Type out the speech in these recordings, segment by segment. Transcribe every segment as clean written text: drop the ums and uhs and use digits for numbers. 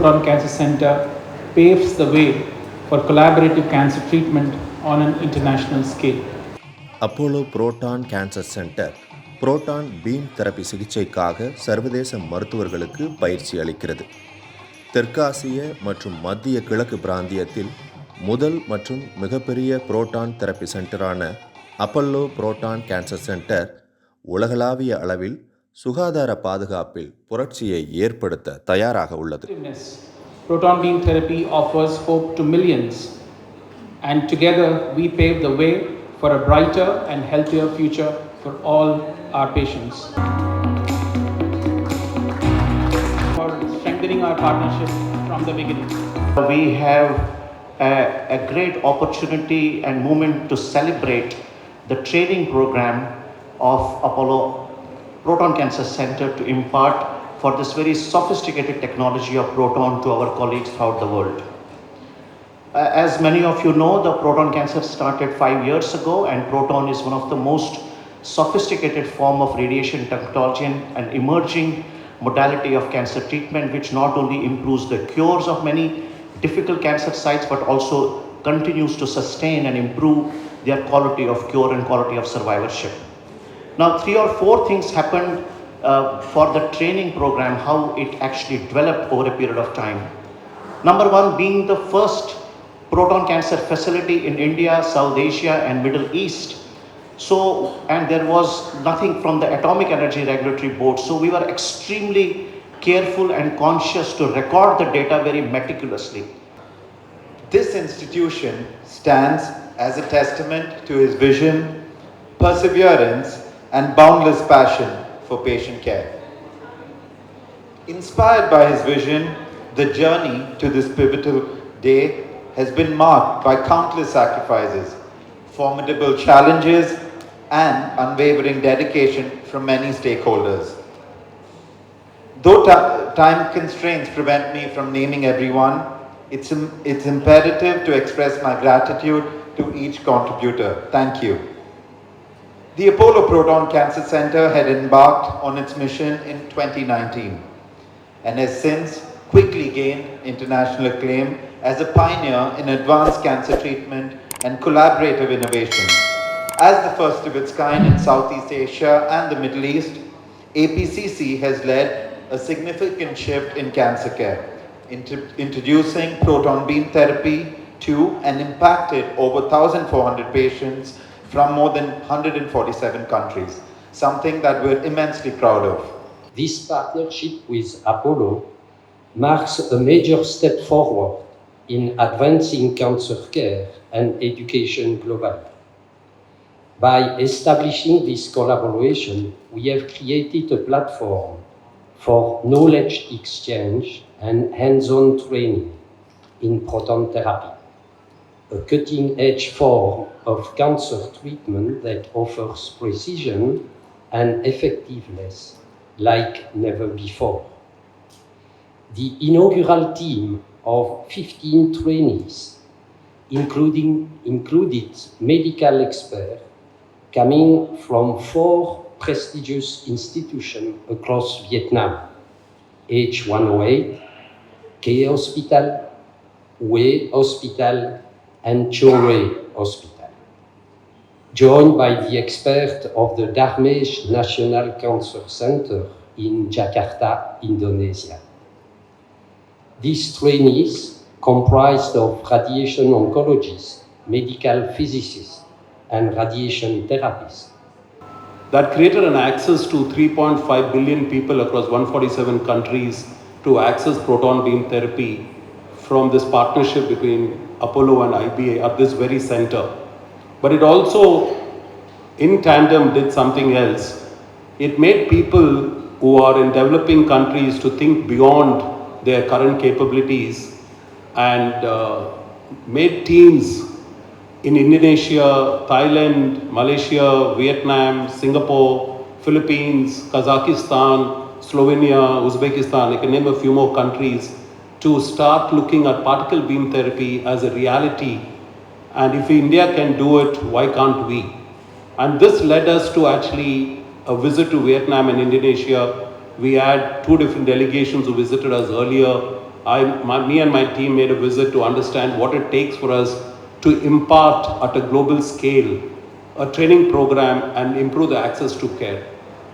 Proton Cancer Center paves the way for collaborative cancer treatment on an international scale. Apollo proton cancer centre proton beam therapy சிகிச்சைக்காக சர்வதேச மருத்துவர்களுக்கு பயிற்சி அளிக்கிறது. தெற்காசிய மற்றும் மத்திய கிழக்கு பிராந்தியத்தில் முதல் மற்றும் மிகப்பெரிய புரோட்டான் தெரப்பி சென்டரான அப்போலோ புரோட்டான் கேன்சர் சென்டர் உலகளாவிய அளவில் சுகாதார பாதுகாப்பில் புரட்சியை ஏற்படுத்த தயாராக உள்ளது. Proton beam therapy offers hope to millions, and together we pave the way for a brighter and healthier future for all our patients. For strengthening our partnership from the beginning. We have a great opportunity and moment to celebrate the training program of Apollo Proton Cancer Center to impart for this very sophisticated technology of proton to our colleagues throughout the world. As many of you know, the proton cancer started 5 years ago, and proton is one of the most sophisticated form of radiation technology and an emerging modality of cancer treatment, which not only improves the cures of many difficult cancer sites, but also continues to sustain and improve their quality of cure and quality of survivorship. Now, 3 or 4 things happened for the training program, how it actually developed over a period of time. Number one, being the first proton cancer facility in India, South Asia and Middle East. So, and there was nothing from the Atomic Energy Regulatory Board. So we were extremely careful and conscious to record the data very meticulously. This institution stands as a testament to his vision, perseverance and boundless passion for patient care. Inspired by his vision, the journey to this pivotal day has been marked by countless sacrifices, formidable challenges, and unwavering dedication from many stakeholders. Though time constraints prevent me from naming everyone, it's imperative to express my gratitude to each contributor. Thank you. The Apollo Proton Cancer Center had embarked on its mission in 2019 and has since quickly gained international acclaim as a pioneer in advanced cancer treatment and collaborative innovation. As the first of its kind in Southeast Asia and the Middle East, APCC has led a significant shift in cancer care, introducing proton beam therapy to and impacted over 1,400 patients from more than 147 countries, something that we're immensely proud of. This partnership with Apollo marks a major step forward in advancing cancer care and education globally. By establishing this collaboration, we have created a platform for knowledge exchange and hands-on training in proton therapy, a cutting-edge form of cancer treatment that offers precision and effectiveness like never before. The inaugural team of 15 trainees included medical experts coming from 4 prestigious institutions across Vietnam: H108, K Hospital, Hue Hospital, and Cho Rei Hospital, joined by the expert of the Darmesh National Cancer Center in Jakarta, Indonesia. These trainees comprised of radiation oncologists, medical physicists, and radiation therapists. That created an access to 3.5 billion people across 147 countries to access proton beam therapy from this partnership between Apollo and IBA at this very center. But it also, in tandem, did something else. It made people who are in developing countries to think beyond their current capabilities and made teams in Indonesia, Thailand, Malaysia, Vietnam, Singapore, Philippines, Kazakhstan, Slovenia, Uzbekistan, I can name a few more countries, to start looking at particle beam therapy as a reality. And if India can do it, why can't we? And this led us to actually a visit to Vietnam and Indonesia. We had 2 different delegations who visited us earlier me and my team made a visit to understand what it takes for us to impart at a global scale a training program and improve the access to care.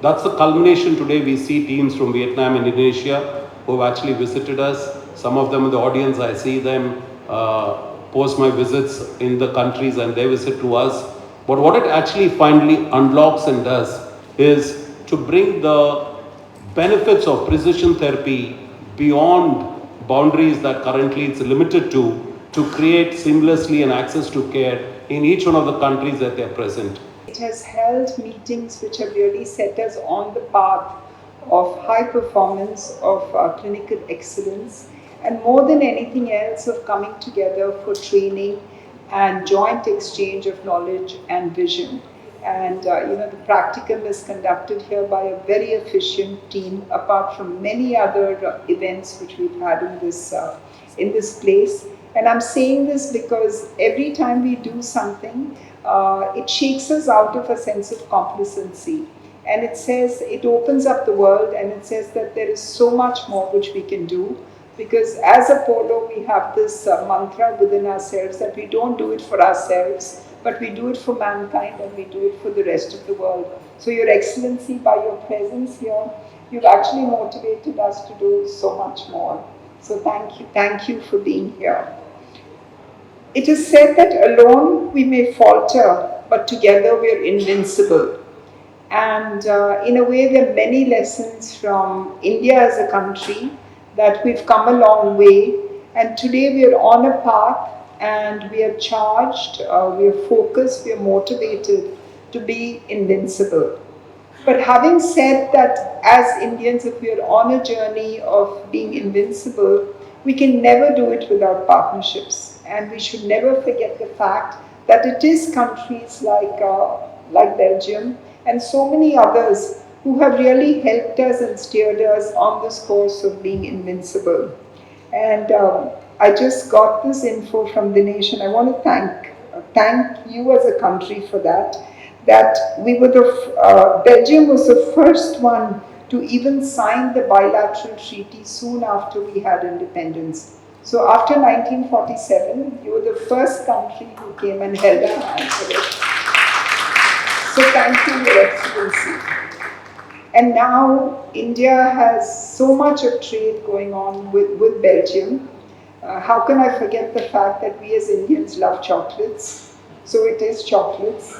That's the culmination today. We see teams from Vietnam and Indonesia who have actually visited us. Some of them in the audience, I see them post my visits in the countries and they visit to us. But what it actually finally unlocks and does is to bring the benefits of precision therapy beyond boundaries that currently it's limited to create seamlessly an access to care in each one of the countries that they're present. It has held meetings which have really set us on the path of high performance, of clinical excellence, and more than anything else of coming together for training and joint exchange of knowledge and vision. And the practicum is conducted here by a very efficient team, apart from many other events which we've had in this place. And I'm saying this because every time we do something, it shakes us out of a sense of complacency. And it says, it opens up the world, and it says that there is so much more which we can do. Because as Apollo, we have this mantra within ourselves that we don't do it for ourselves, but we do it for mankind and we do it for the rest of the world. So Your Excellency, by your presence here, you've actually motivated us to do so much more. So thank you for being here. It is said that alone we may falter, but together we are invincible. And in a way, there are many lessons from India as a country that we've come a long way. And today we are on a path and we are charged, we are focused, we are motivated to be invincible. But having said that, as Indians, if we are on a journey of being invincible, we can never do it without partnerships. And we should never forget the fact that it is countries like Belgium and so many others who have really helped us and steered us on this course of being invincible. And I just got this info from Dinesh, and I want to thank you as a country for that. That we were Belgium was the first one to even sign the bilateral treaty soon after we had independence. So after 1947, you were the first country who came and held our hand for it. So thank you, Your Excellency. And now India has so much of trade going on with Belgium. How can I forget the fact that we as Indians love chocolates? So it is chocolates.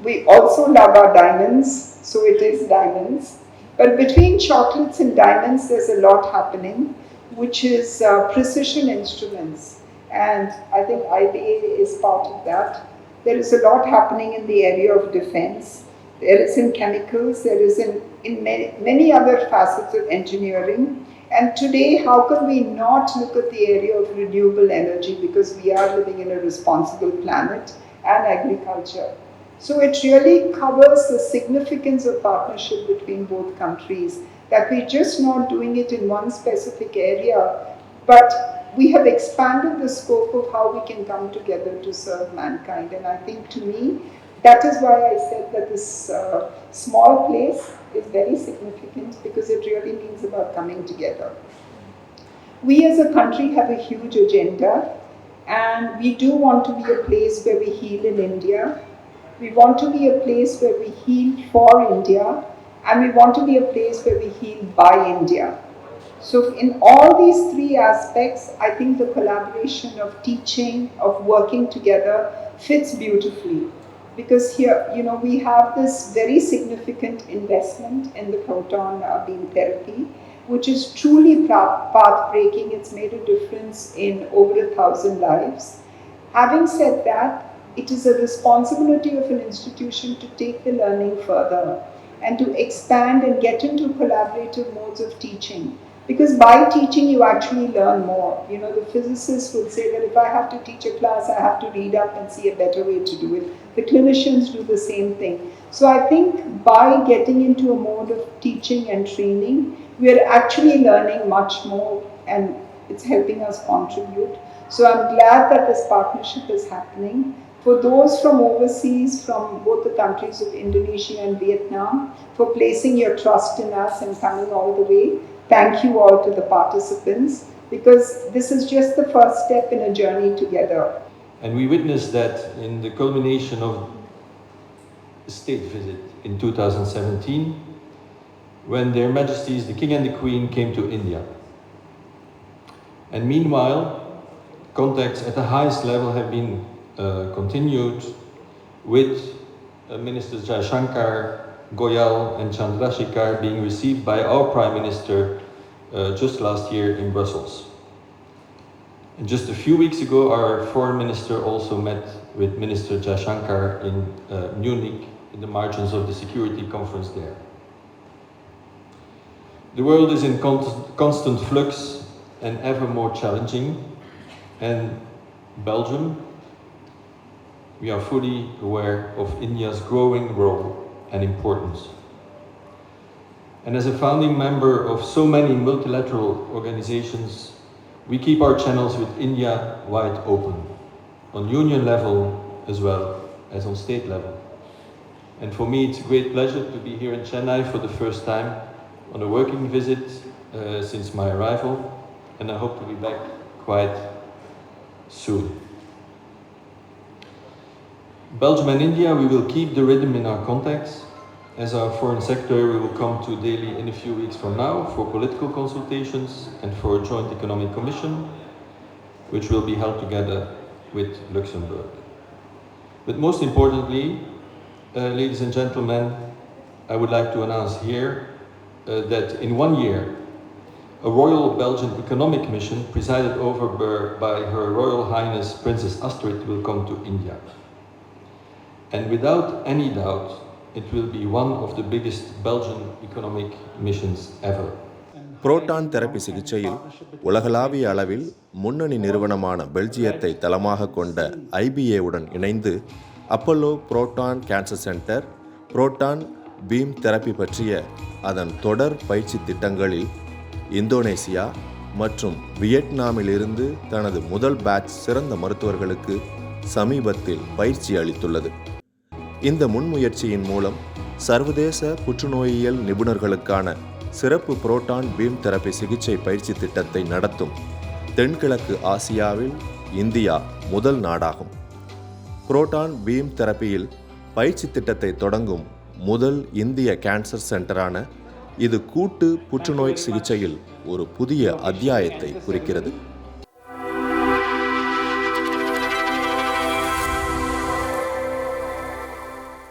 We also love our diamonds, so it is diamonds. But between chocolates and diamonds, there's a lot happening, which is precision instruments. And I think IBA is part of that. There is a lot happening in the area of defense. There is in chemicals, there is in many other facets of engineering. And today, how can we not look at the area of renewable energy, because we are living in a responsible planet, and agriculture. So it really covers the significance of partnership between both countries, that we're just not doing it in one specific area, but we have expanded the scope of how we can come together to serve mankind. And I think, to me, that is why I said that this small place is very significant, because it really means about coming together. We as a country have a huge agenda, and we do want to be a place where we heal in India. We want to be a place where we heal for India, and we want to be a place where we heal by India. So in all these three aspects, I think the collaboration of teaching, of working together fits beautifully. Because here, we have this very significant investment in the proton beam therapy, which is truly path-breaking. It's made a difference in over 1,000 lives. Having said that, it is a responsibility of an institution to take the learning further and to expand and get into collaborative modes of teaching. Because by teaching, you actually learn more. The physicists would say that if I have to teach a class, I have to read up and see a better way to do it. The clinicians do the same thing. So I think by getting into a mode of teaching and training, we are actually learning much more, and it's helping us contribute. So I'm glad that this partnership is happening. For those from overseas, from both the countries of Indonesia and Vietnam, for placing your trust in us and coming all the way. Thank you all to the participants. because this is just the first step in a journey together. And we witnessed that in the culmination of the state visit in 2017, when Their Majesties the King and the Queen came to India. And meanwhile, contacts at the highest level have been continued with Ministers Jaishankar, Goyal and Chandrasekhar being received by our Prime Minister just last year in Brussels. And just a few weeks ago, our Foreign Minister also met with Minister Jaishankar in Munich in the margins of the security conference there. The world is in constant flux and ever more challenging, and Belgium, we are fully aware of India's growing role and importance. And as a founding member of so many multilateral organizations, we keep our channels with India wide open, on union level as well as on state level. And for me, it's a great pleasure to be here in Chennai for the first time on a working visit since my arrival, and I hope to be back quite soon. Belgium and India, we will keep the rhythm in our contacts. As our Foreign Secretary, we will come to Delhi in a few weeks from now for political consultations and for a joint economic commission, which will be held together with Luxembourg. But most importantly, ladies and gentlemen, I would like to announce here that in 1 year, a Royal Belgian Economic Mission presided over by Her Royal Highness Princess Astrid will come to India. And without any doubt, it will be one of the biggest Belgian economic missions ever. Proton therapy சிகிச்சையில் உலகளாவிய அளவில் முன்னணி நிறுவனமான பெல்ஜியத்தை தளமாக கொண்ட IBA-உடன் இணைந்து Apollo proton cancer centre proton beam therapy பற்றிய அதன் தொடர் பயிற்சி திட்டங்களில் இந்தோனேசியா மற்றும் வியட்நாமிலிருந்து தனது முதல் பேட்ச் சிறந்த மருத்துவர்களுக்கு சமீபத்தில் பயிற்சி அளித்துள்ளது. இந்த முன்முயற்சியின் மூலம் சர்வதேச புற்றுநோயியல் நிபுணர்களுக்கான சிறப்பு புரோட்டான் பீம் தெரப்பி சிகிச்சை பயிற்சி திட்டத்தை நடத்தும் தென்கிழக்கு ஆசியாவில் இந்தியா முதல் நாடாகும். புரோட்டான் பீம் தெரப்பியில் பயிற்சி திட்டத்தை தொடங்கும் முதல் இந்திய கேன்சர் சென்டரான இது கூட்டு புற்றுநோய் சிகிச்சையில் ஒரு புதிய அத்தியாயத்தை குறிக்கிறது.